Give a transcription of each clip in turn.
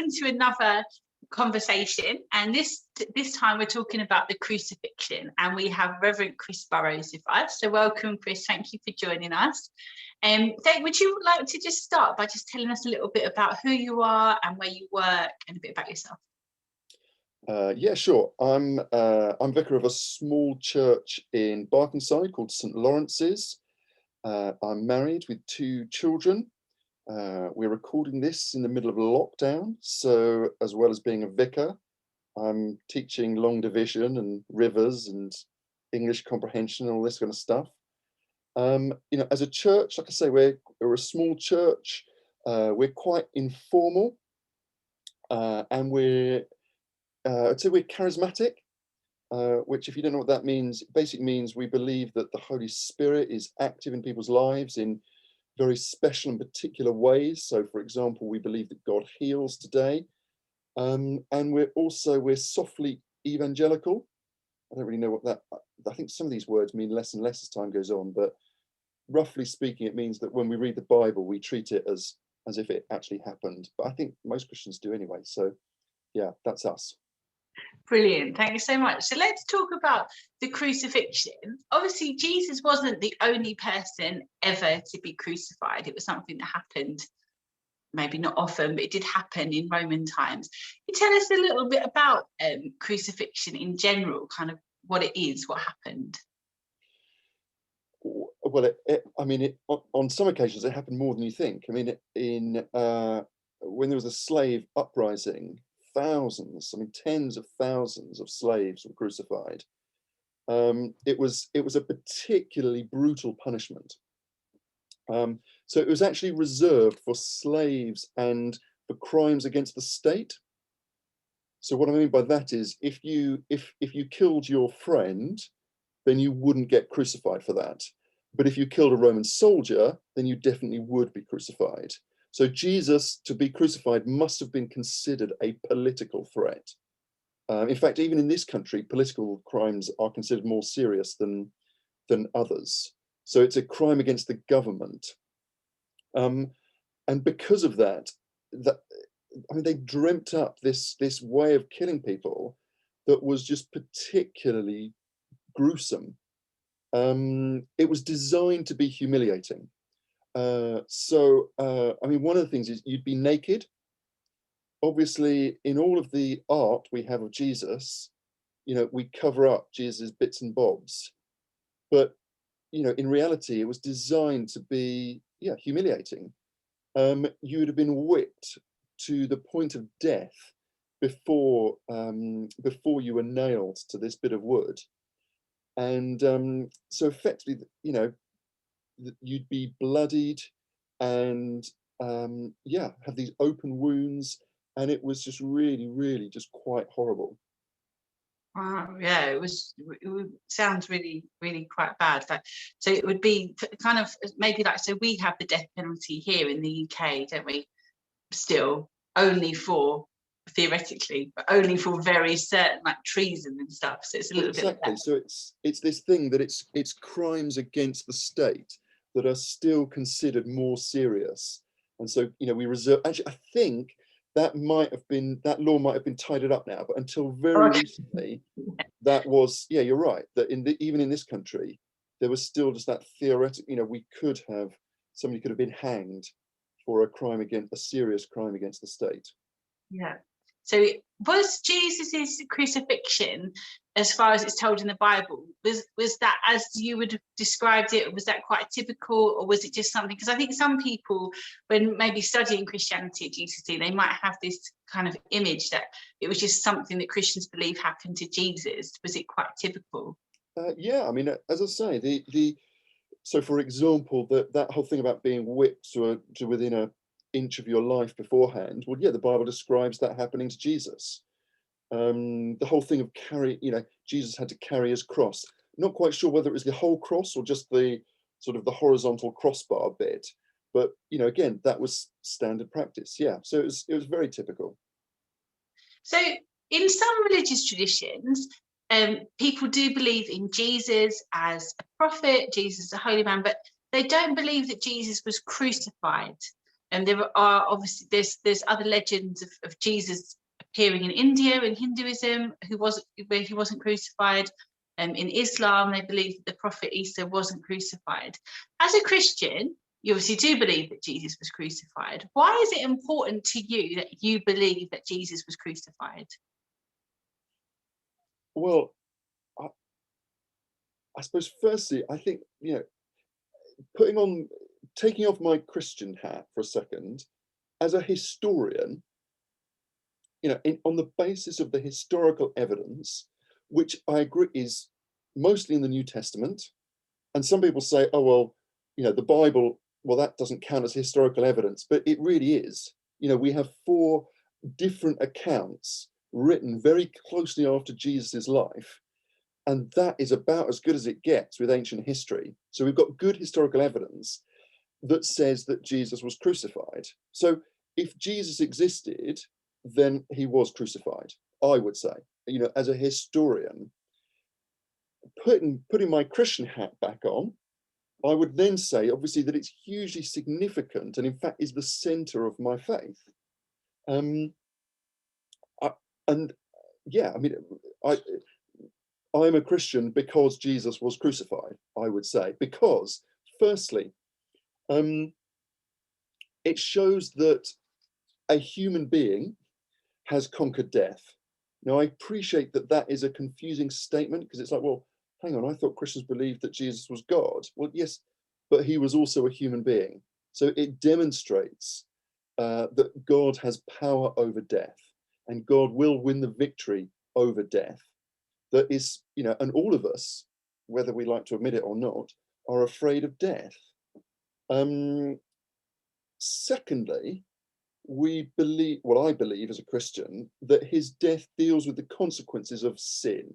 welcome to another conversation, and this time we're talking about the crucifixion, and we have Reverend Chris Burrows with us. So welcome, Chris. Thank you for joining us. Would you like to just start by just telling us a little bit about who you are and where you work, and a bit about yourself? Yeah, sure. I'm vicar of a small church in Barkingside called St. Laurence's. I'm married with 2 children. We're recording this in the middle of lockdown, so as well as being a vicar, I'm teaching long division and rivers and English comprehension and all this kind of stuff. As a church, like I say, we're a small church. We're quite informal, and I'd say we're charismatic, which, if you don't know what that means, it basically means we believe that the Holy Spirit is active in people's lives in very special and particular ways. So, for example, we believe that God heals today, and we're softly evangelical. I don't really know what that. I think some of these words mean less and less as time goes on, but roughly speaking, it means that when we read the Bible, we treat it as if it actually happened. But I think most Christians do anyway. So, yeah, that's us. Brilliant, thank you so much. So let's talk about the crucifixion. Obviously, Jesus wasn't the only person ever to be crucified. It was something that happened, maybe not often, but it did happen in Roman times. Can you tell us a little bit about crucifixion in general, kind of what it is, what happened? Well, on some occasions it happened more than you think. I mean, when there was a slave uprising, thousands, tens of thousands of slaves were crucified. It was a particularly brutal punishment. So it was actually reserved for slaves and for crimes against the state. So what I mean by that is, if you killed your friend, then you wouldn't get crucified for that. But if you killed a Roman soldier, then you definitely would be crucified. So Jesus, to be crucified, must have been considered a political threat. In fact, even in this country, political crimes are considered more serious than others. So it's a crime against the government. And because of that, they dreamt up this way of killing people that was just particularly gruesome. It was designed to be humiliating. One of the things is you'd be naked. Obviously, in all of the art we have of Jesus, we cover up Jesus' bits and bobs. But, in reality, it was designed to be, humiliating. You would have been whipped to the point of death before you were nailed to this bit of wood. And so effectively, you'd be bloodied and have these open wounds, and it was just really, really just quite horrible. Yeah, it sounds really, really quite bad. So it would be kind of maybe like, so we have the death penalty here in the UK, don't we? Still, only for, theoretically, but only for very certain, like treason and stuff. So it's a little bit like that. So it's this thing that it's crimes against the state that are still considered more serious. And so, we reserve, actually, I think that law might have been tidied up now, but until very recently, that was, you're right, that even in this country, there was still just that theoretical, somebody could have been hanged for a serious crime against the state. Yeah. So was Jesus's crucifixion, as far as it's told in the Bible, was that as you would have described it? Was that quite typical, or was it just something? Because I think some people, when maybe studying Christianity at GCC, they might have this kind of image that it was just something that Christians believe happened to Jesus. Was it quite typical? As I say, so for example, that whole thing about being whipped to within an inch of your life beforehand, well, the Bible describes that happening to Jesus. The whole thing of Jesus had to carry his cross. Not quite sure whether it was the whole cross or just the sort of the horizontal crossbar bit, but again, that was standard practice. So it was very typical. So in some religious traditions, people do believe in Jesus as a prophet, Jesus as a holy man, but they don't believe that Jesus was crucified. And there are obviously there's other legends of Jesus appearing in India in Hinduism, where he wasn't crucified. In Islam, they believe that the Prophet Isa wasn't crucified. As a Christian, you obviously do believe that Jesus was crucified. Why is it important to you that you believe that Jesus was crucified? Well, I suppose firstly, I think, taking off my Christian hat for a second, as a historian, on the basis of the historical evidence, which I agree is mostly in the New Testament, and some people say, oh, well, the Bible, well, that doesn't count as historical evidence, but it really is. We have 4 different accounts written very closely after Jesus's life, and that is about as good as it gets with ancient history. So we've got good historical evidence that says that Jesus was crucified. So if Jesus existed, then he was crucified, I would say. As a historian, putting my Christian hat back on, I would then say, obviously, that it's hugely significant and in fact is the center of my faith. I'm a Christian because Jesus was crucified, I would say, because firstly, it shows that a human being has conquered death. Now, I appreciate that that is a confusing statement, because it's like, well, hang on, I thought Christians believed that Jesus was God. Well, yes, but he was also a human being. So it demonstrates that God has power over death, and God will win the victory over death. That is, and all of us, whether we like to admit it or not, are afraid of death. Secondly, I believe as a Christian, that his death deals with the consequences of sin.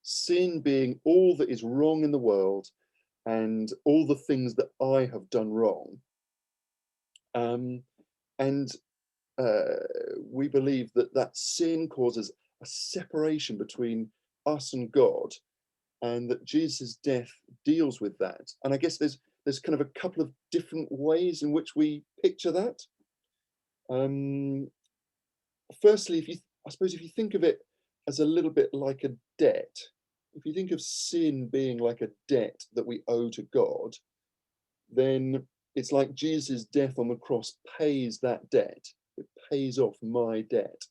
Sin being all that is wrong in the world and all the things that I have done wrong. We believe that sin causes a separation between us and God, and that Jesus' death deals with that. And I guess there's kind of a couple of different ways in which we picture that. Firstly, if you think of it as a little bit like a debt, if you think of sin being like a debt that we owe to God, then it's like Jesus' death on the cross pays that debt. It pays off my debt.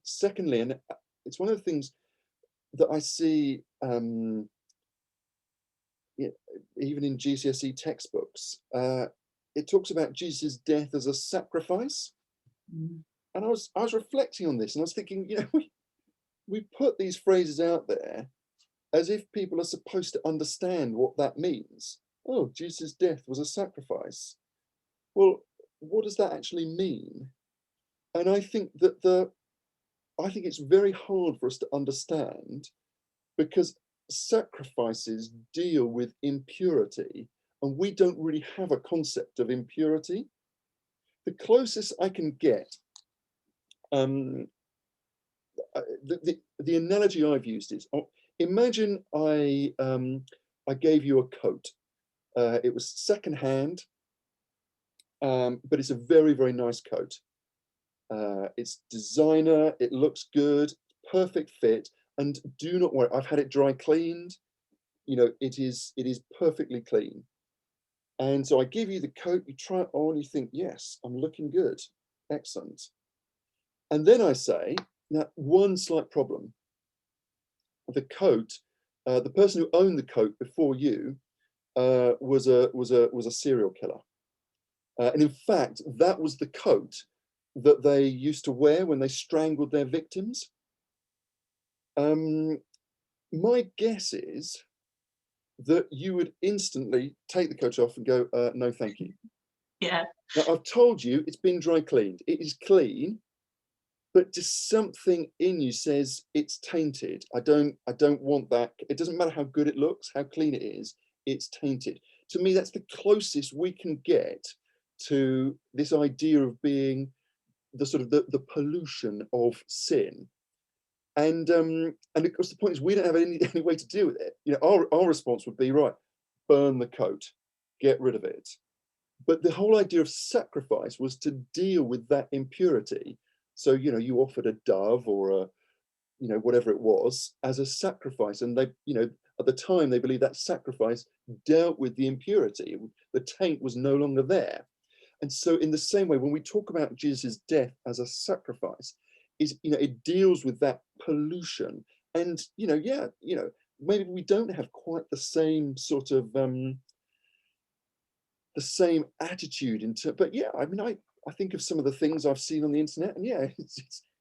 Secondly, and it's one of the things that I see even in GCSE textbooks, it talks about Jesus' death as a sacrifice. And I was reflecting on this, and I was thinking, we put these phrases out there as if people are supposed to understand what that means. Oh, Jesus' death was a sacrifice. Well, what does that actually mean? And I think that I think it's very hard for us to understand, because sacrifices deal with impurity, and we don't really have a concept of impurity. The closest I can get, the analogy I've used is, imagine I gave you a coat. It was secondhand, but it's a very, very nice coat. It's designer, it looks good, perfect fit, and do not worry, I've had it dry cleaned. It is perfectly clean. And so I give you the coat, you try it on, you think, yes, I'm looking good, excellent. And then I say, now, one slight problem. The coat, the person who owned the coat before you was a serial killer. And in fact, that was the coat that they used to wear when they strangled their victims. My guess is that you would instantly take the coat off and go, no, thank you. Yeah. Now, I've told you it's been dry cleaned. It is clean, but just something in you says it's tainted. I don't want that. It doesn't matter how good it looks, how clean it is, it's tainted. To me, that's the closest we can get to this idea of being the sort of the pollution of sin. And of course, the point is, we don't have any way to deal with it. Our response would be, right, burn the coat, get rid of it. but the whole idea of sacrifice was to deal with that impurity. So, you offered a dove or whatever it was as a sacrifice. And they, at the time, they believed that sacrifice dealt with the impurity. The taint was no longer there. And so in the same way, when we talk about Jesus' death as a sacrifice, it deals with that pollution. And, maybe we don't have quite the same sort of, the same attitude but yeah, I mean, I think of some of the things I've seen on the internet, and yeah,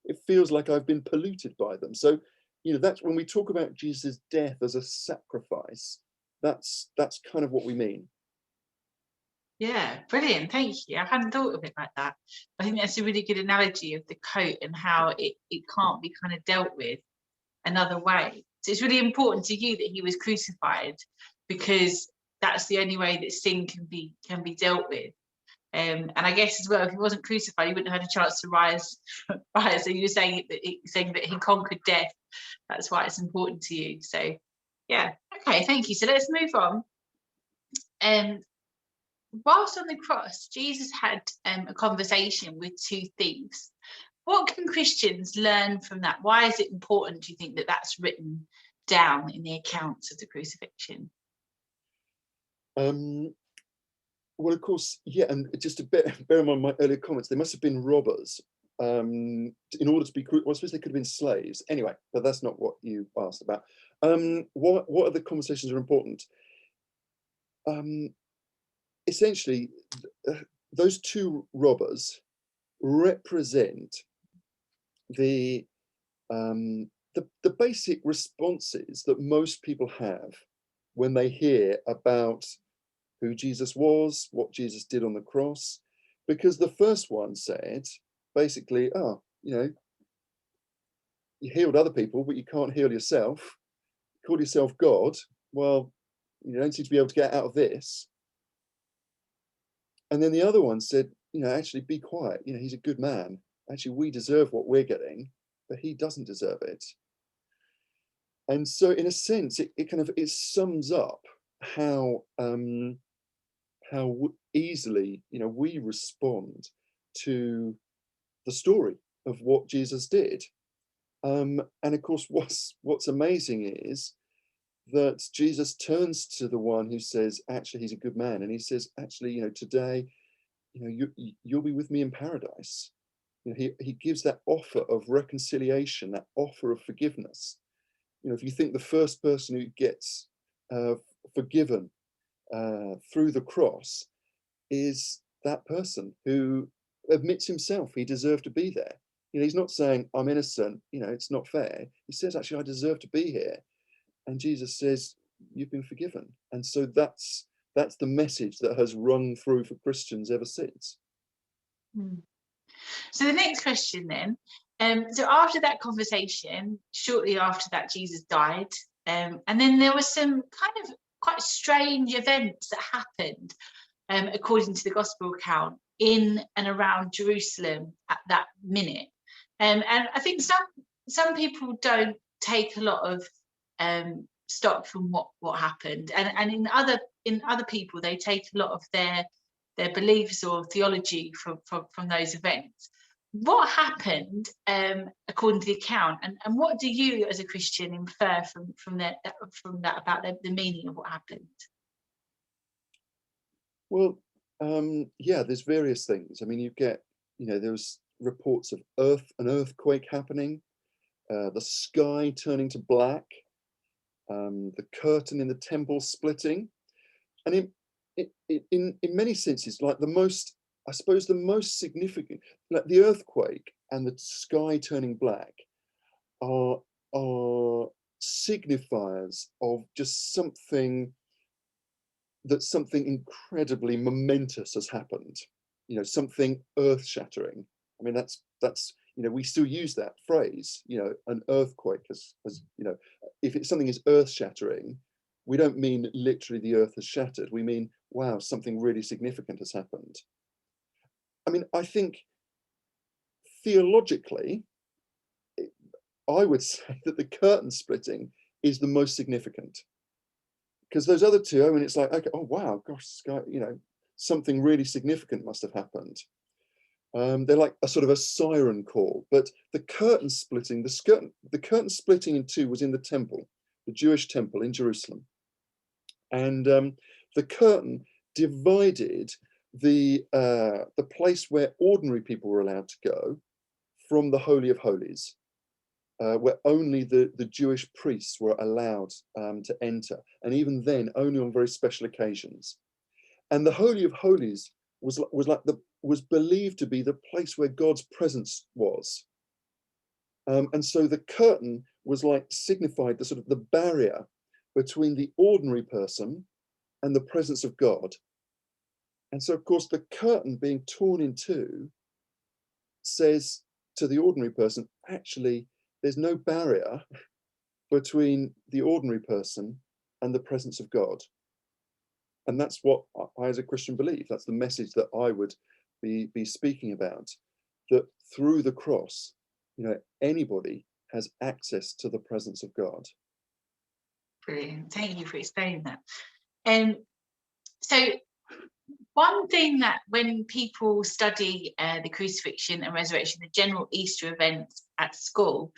it feels like I've been polluted by them. So, that's when we talk about Jesus' death as a sacrifice, that's kind of what we mean. Yeah, brilliant. Thank you. I hadn't thought of it like that. I think that's a really good analogy of the coat and how it can't be kind of dealt with another way. So it's really important to you that he was crucified, because that's the only way that sin can be dealt with. And I guess as well, if he wasn't crucified, he wouldn't have had a chance to rise. So you were saying that he conquered death. That's why it's important to you. So yeah, okay, thank you. So let's move on. Whilst on the cross, Jesus had a conversation with two thieves. What can Christians learn from that? Why is it important, do you think, that that's written down in the accounts of the crucifixion? Well, of course, yeah, and just to bear in mind my earlier comments, they must have been robbers in order to be, well, I suppose they could have been slaves. Anyway, but that's not what you asked about. What other conversations are important? Essentially, those two robbers represent the basic responses that most people have when they hear about who Jesus was, what Jesus did on the cross. Because the first one said, basically, you healed other people, but you can't heal yourself. You call yourself God. Well, you don't seem to be able to get out of this. And then the other one said, actually be quiet. He's a good man. Actually, we deserve what we're getting, but he doesn't deserve it. And so in a sense, it sums up how easily, we respond to the story of what Jesus did. And of course, what's amazing is that Jesus turns to the one who says, actually, he's a good man. And he says, actually, today, you'll be with me in paradise. He gives that offer of reconciliation, that offer of forgiveness. If you think the first person who gets forgiven through the cross is that person who admits himself he deserved to be there. He's not saying, I'm innocent, it's not fair. He says, actually, I deserve to be here. And Jesus says, you've been forgiven. And so that's the message that has rung through for Christians ever since. So the next question then, so after that conversation, shortly after that, Jesus died, and then there was some kind of quite strange events that happened, according to the gospel account, in and around Jerusalem at that minute. And I think some people don't take a lot of stock from what happened, and in other people they take a lot of their beliefs or theology from those events. What happened according to the account, and what do you as a Christian infer from that about the meaning of what happened? Well, yeah, there's various things. I mean, you get, there was reports of an earthquake happening, the sky turning to black, the curtain in the temple splitting, and in many senses, like the most significant, like the earthquake and the sky turning black, are signifiers of just something incredibly momentous has happened. Something earth-shattering. I mean, that's we still use that phrase. An earthquake has if something is earth-shattering, we don't mean literally the earth has shattered. We mean, wow, something really significant has happened. I mean, I think theologically, I would say that the curtain splitting is the most significant, because those other two, I mean, it's like, okay, oh wow, gosh, sky, something really significant must have happened. They're like a sort of a siren call, but the curtain splitting, the curtain splitting in two was in the temple, the Jewish temple in Jerusalem. And the curtain divided the place where ordinary people were allowed to go from the Holy of Holies, where only the Jewish priests were allowed to enter, and even then only on very special occasions. And the Holy of Holies was believed to be the place where God's presence was. And so the curtain was like signified the sort of the barrier between the ordinary person and the presence of God. And so, of course, the curtain being torn in two says to the ordinary person, actually, there's no barrier between the ordinary person and the presence of God. And that's what I, as a Christian, believe. That's the message that I would be speaking about, that through the cross, anybody has access to the presence of God. Brilliant. Thank you for explaining that. So one thing that when people study the crucifixion and resurrection, the general Easter events at school,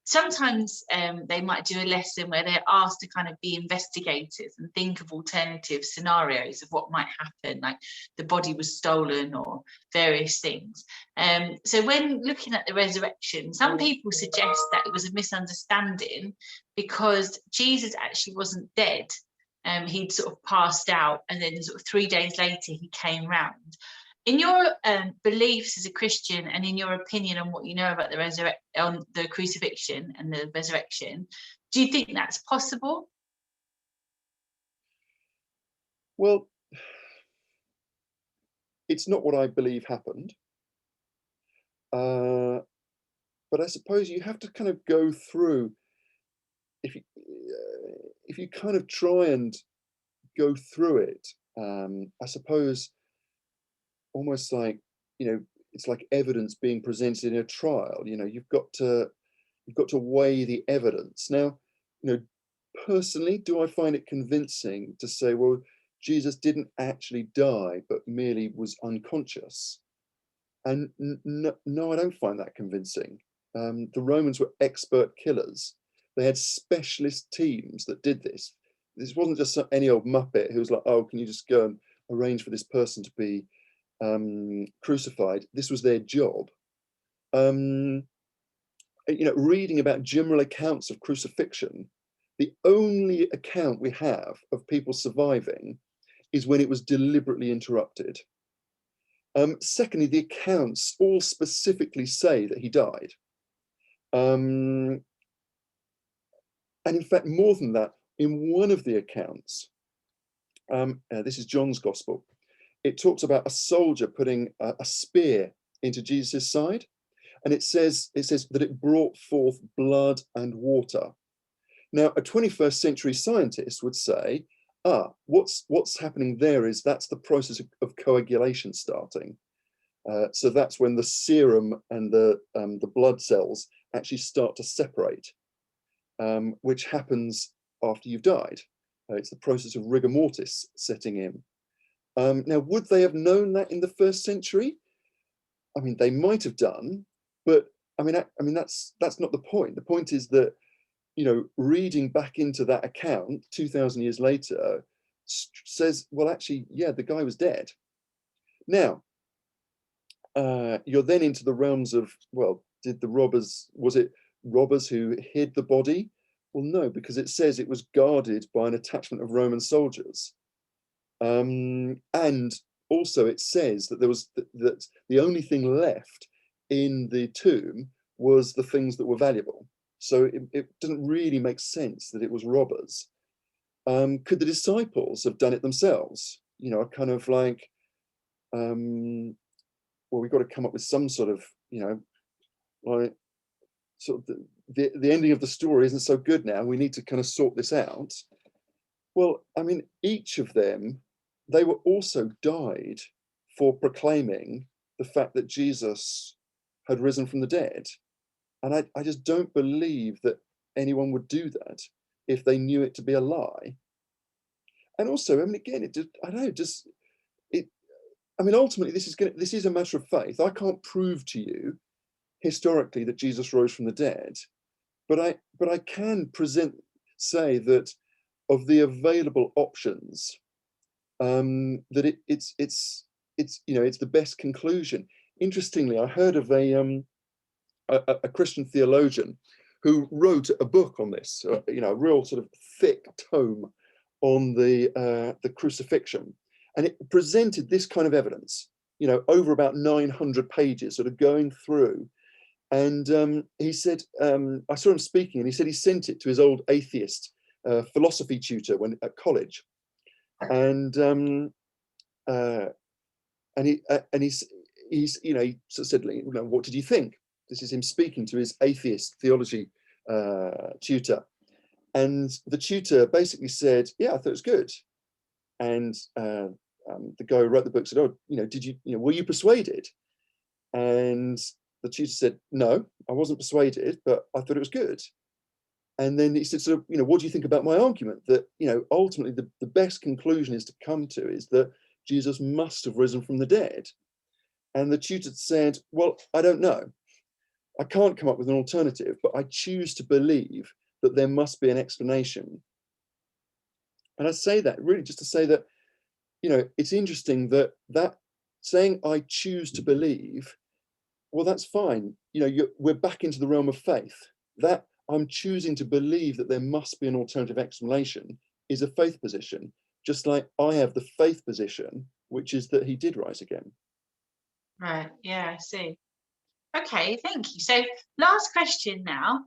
sometimes they might do a lesson where they're asked to kind of be investigators and think of alternative scenarios of what might happen, like the body was stolen or various things. So when looking at the resurrection, some people suggest that it was a misunderstanding because Jesus actually wasn't dead. He'd sort of passed out, and then sort of 3 days later he came round. In your beliefs as a Christian, and in your opinion on what you know about the crucifixion and the resurrection, do you think that's possible? Well, it's not what I believe happened. But I suppose you have to kind of go through, if you kind of try and go through it, I suppose almost like, it's like evidence being presented in a trial. You've got to weigh the evidence. Now, personally, do I find it convincing to say, well, Jesus didn't actually die, but merely was unconscious? And no, I don't find that convincing. The Romans were expert killers. They had specialist teams that did this. This wasn't just any old muppet who was like, oh, can you just go and arrange for this person to be crucified? This was their job. Reading about general accounts of crucifixion, the only account we have of people surviving is when it was deliberately interrupted. Secondly, the accounts all specifically say that he died. And in fact, more than that, in one of the accounts, this is John's Gospel, it talks about a soldier putting a spear into Jesus' side, and it says that it brought forth blood and water. Now, a 21st century scientist would say, what's happening there is that's the process of coagulation starting. So that's when the serum and the blood cells actually start to separate, which happens after you've died. It's the process of rigor mortis setting in. Now, would they have known that in the first century? I mean, they might have done, but I mean that's not the point. The point is that, reading back into that account 2,000 years later says, well, actually, yeah, the guy was dead. Now, you're then into the realms of, well, was it robbers who hid the body? Well, no, because it says it was guarded by an attachment of Roman soldiers. And also it says that that the only thing left in the tomb was the things that were valuable. So it doesn't really make sense that it was robbers. Could the disciples have done it themselves? Kind of like, well, we've got to come up with some sort of, like, sort of the ending of the story isn't so good now. We need to kind of sort this out. Well, I mean, each of them, they were also died for proclaiming the fact that Jesus had risen from the dead. And I just don't believe that anyone would do that if they knew it to be a lie. And also, I mean, again, I mean, ultimately, this is a matter of faith. I can't prove to you historically that Jesus rose from the dead, but I can say that of the available options, that it's the best conclusion. Interestingly, I heard of a Christian theologian who wrote a book on this, a real sort of thick tome on the crucifixion, and it presented this kind of evidence, over about 900 pages, sort of going through. And he said, I saw him speaking, and he said he sent it to his old atheist philosophy tutor when at college, and he sort of said, what did you think? This is him speaking to his atheist theology tutor, and the tutor basically said, yeah, I thought it was good. And the guy who wrote the book said, oh, were you persuaded? And the tutor said, no, I wasn't persuaded, but I thought it was good. And then he said, so, what do you think about my argument that, ultimately the best conclusion is to come to is that Jesus must have risen from the dead? And the tutor said, well, I don't know. I can't come up with an alternative, but I choose to believe that there must be an explanation. And I say that really just to say that, it's interesting that saying I choose to believe, well, that's fine. We're back into the realm of faith. That I'm choosing to believe that there must be an alternative explanation is a faith position, just like I have the faith position, which is that he did rise again. Right. Yeah, I see. Okay, thank you. So last question now.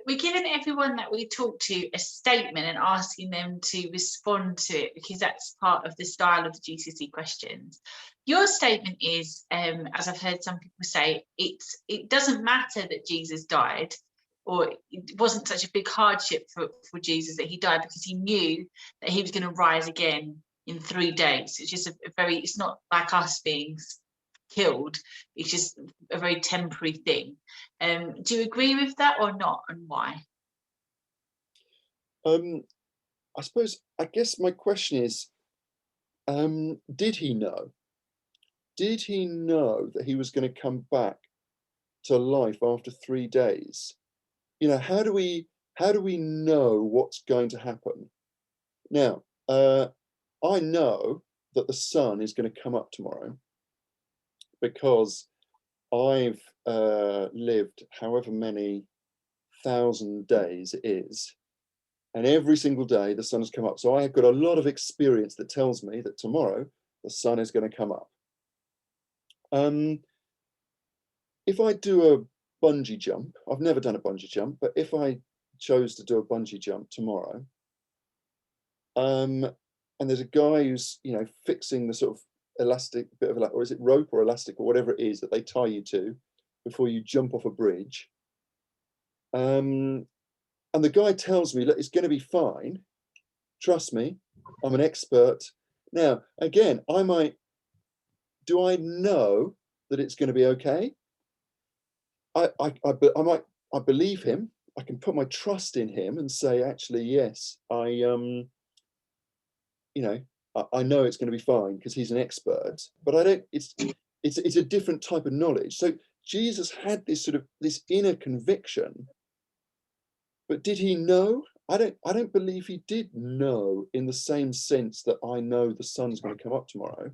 We're giving everyone that we talk to a statement and asking them to respond to it, because that's part of the style of the GCSE questions. Your statement is, as I've heard some people say, it doesn't matter that Jesus died, or it wasn't such a big hardship for Jesus that he died, because he knew that he was going to rise again in 3 days. It's just it's not like us being killed. It's just a very temporary thing. Do you agree with that or not, and why? I guess my question is, did he know? Did he know that he was going to come back to life after 3 days? How do we know what's going to happen? Now, I know that the sun is going to come up tomorrow, because I've lived however many thousand days it is, and every single day the sun has come up. So I've got a lot of experience that tells me that tomorrow the sun is going to come up. If I do a bungee jump, I've never done a bungee jump, but if I chose to do a bungee jump tomorrow, and there's a guy who's fixing the sort of elastic bit of, or is it rope or elastic or whatever it is that they tie you to before you jump off a bridge, and the guy tells me, look, it's going to be fine, trust me, I'm an expert. Now again, do I know that it's going to be okay? I believe him. I can put my trust in him and say, actually, yes, I know it's going to be fine because he's an expert. But I don't. It's a different type of knowledge. So Jesus had this inner conviction, but did he know? I don't believe he did know in the same sense that I know the sun's going to come up tomorrow.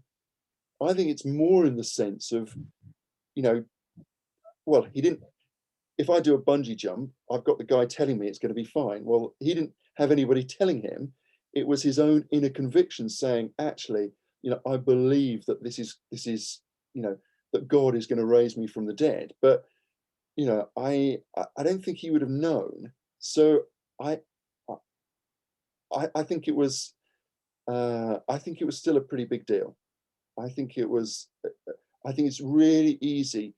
I think it's more in the sense of, well, he didn't. If I do a bungee jump, I've got the guy telling me it's going to be fine. Well, he didn't have anybody telling him. It was his own inner conviction saying, actually, I believe that this is, that God is going to raise me from the dead. But, I don't think he would have known. So I think it was, still a pretty big deal. I think it's really easy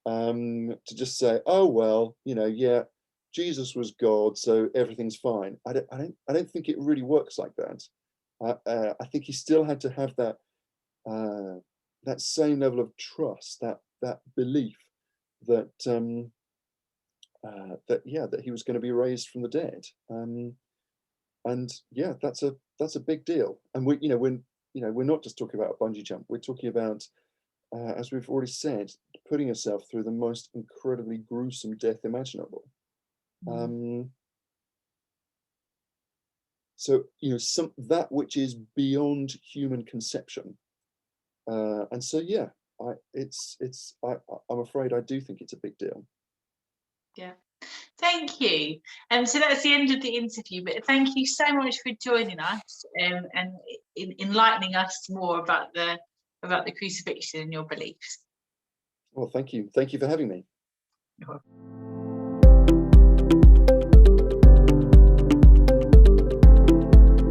to just say, oh well, yeah, Jesus was God, so everything's fine. I don't think it really works like that. I think he still had to have that that same level of trust, that belief that that he was going to be raised from the dead. And yeah, that's a big deal. And when you know, we're not just talking about a bungee jump. We're talking about, as we've already said, putting yourself through the most incredibly gruesome death imaginable. So, you know, that which is beyond human conception. And so, yeah, I'm afraid I do think it's a big deal. Yeah. Thank you. So that's the end of the interview, but thank you so much for joining us and enlightening us more about the crucifixion and your beliefs. Well, thank you. Thank you for having me. You're welcome.